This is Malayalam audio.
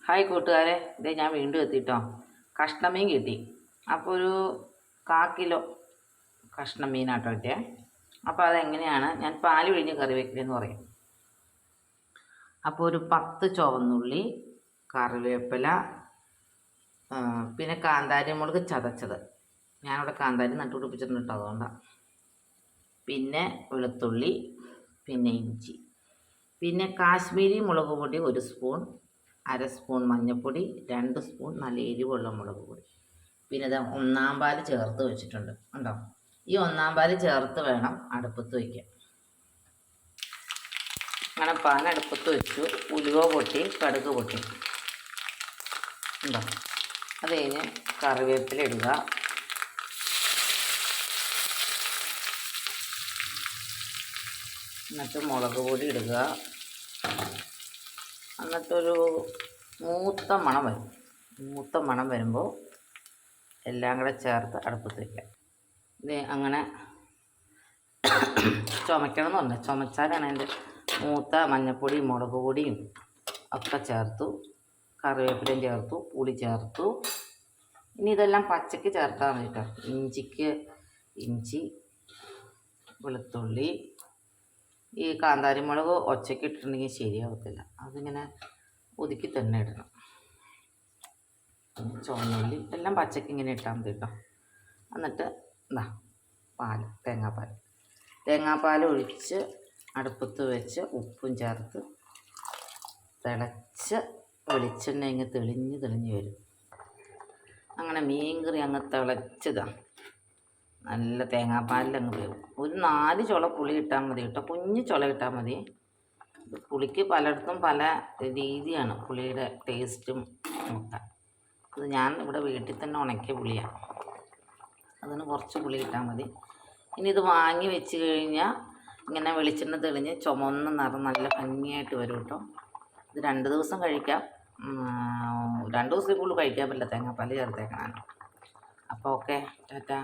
ഹായ് കൂട്ടുകാരെ, ഇതേ ഞാൻ വീണ്ടും എത്തിട്ടോ. കഷ്ണമീൻ കിട്ടി. അപ്പോൾ ഒരു 1/4 കിലോ കഷ്ണമീനാട്ടോ കിട്ടിയേ. അപ്പോൾ അതെങ്ങനെയാണ് ഞാൻ പാല് പിഴിഞ്ഞ് കറി വയ്ക്കലെന്ന് പറയും. അപ്പോൾ ഒരു 10 ചുവന്നുള്ളി, കറിവേപ്പില, പിന്നെ കാന്താരി മുളക് ചതച്ചത്. ഞാനിവിടെ കാന്താരി നട്ടുപിടിപ്പിച്ചിട്ടുണ്ട് കേട്ടോ, അതുകൊണ്ടാണ്. പിന്നെ വെളുത്തുള്ളി, പിന്നെ ഇഞ്ചി, പിന്നെ കാശ്മീരി മുളക് പൊടി 1 സ്പൂൺ, 1/2 സ്പൂൺ മഞ്ഞൾപ്പൊടി, 2 സ്പൂൺ നല്ല എരിവുള്ള മുളക് പൊടി. പിന്നെ ഇത് 1-ാം പാൽ ചേർത്ത് വെച്ചിട്ടുണ്ട്. ഉണ്ടോ? ഈ 1-ാം പാൽ ചേർത്ത് വേണം അടുപ്പത്ത് വയ്ക്കാൻ. അങ്ങനെ പാൻ അടുപ്പത്ത് വെച്ചു. ഉലുവ പൊട്ടി, കടുക് പൊട്ടി. ഉണ്ടോ? അത് കഴിഞ്ഞ് കറിവേപ്പില ഇടുക. എന്നിട്ട് മുളക് പൊടി ഇടുക. എന്നിട്ടൊരു മൂത്ത മണം വരുമ്പോൾ എല്ലാം കൂടെ ചേർത്ത് അടുപ്പത്ത് വയ്ക്കാം. ഇത് അങ്ങനെ ചുമയ്ക്കണം എന്ന് പറഞ്ഞാൽ ചുമച്ചാലാണ് അതിൻ്റെ മൂത്ത മഞ്ഞൾപ്പൊടിയും മുളക് പൊടിയും ഒക്കെ ചേർത്തു, കറിവേപ്പിലയും ചേർത്തു, പുളി ചേർത്തു. ഇനി ഇതെല്ലാം പച്ചയ്ക്ക് ചേർത്താൽ മതി കേട്ടോ. ഇഞ്ചി, വെളുത്തുള്ളി, ഈ കാന്താരി മുളക് ഒച്ചയ്ക്ക് ഇട്ടിട്ടുണ്ടെങ്കിൽ ശരിയാവത്തില്ല. അതിങ്ങനെ ഒതുക്കി തന്നെ ഇടണം. ചുവന്നുള്ളി എല്ലാം പച്ചയ്ക്ക് ഇങ്ങനെ ഇട്ടാൽ മതി കേട്ടോ. എന്നിട്ട് തേങ്ങാപ്പാൽ ഒഴിച്ച് അടുപ്പത്ത് വെച്ച് ഉപ്പും ചേർത്ത് തിളച്ച് വെളിച്ചെണ്ണ ഇങ്ങ് തെളിഞ്ഞ് വരും. അങ്ങനെ മീൻ കറി അങ്ങ് തിളച്ചതാണ്. നല്ല തേങ്ങാപ്പാലിലങ്ങ് വേവും. ഒരു 4 ചുള പുളി ഇട്ടാൽ മതി കേട്ടോ. കുഞ്ഞ് ചുള ഇട്ടാൽ മതി. പുളിക്ക് പലയിടത്തും പല രീതിയാണ് പുളിയുടെ ടേസ്റ്റും ഒക്കെ. അത് ഞാൻ ഇവിടെ വീട്ടിൽ തന്നെ ഉണക്കിയ പുളിയാണ്. അതിന് കുറച്ച് പുളി ഇട്ടാൽ മതി. ഇനി ഇത് വാങ്ങി വെച്ച് കഴിഞ്ഞാൽ ഇങ്ങനെ വെളിച്ചെണ്ണ തെളിഞ്ഞ് ചുമന്ന നിറം നല്ല ഭംഗിയായിട്ട് വരും കേട്ടോ. ഇത് 2 ദിവസം കഴിക്കാം. 2 ദിവസത്തിൽ കൂടുതൽ കഴിക്കാൻ പറ്റില്ല തേങ്ങാപ്പാൽ ചേർത്തേക്കണം. അപ്പോൾ ഓക്കെ, ടാറ്റാ.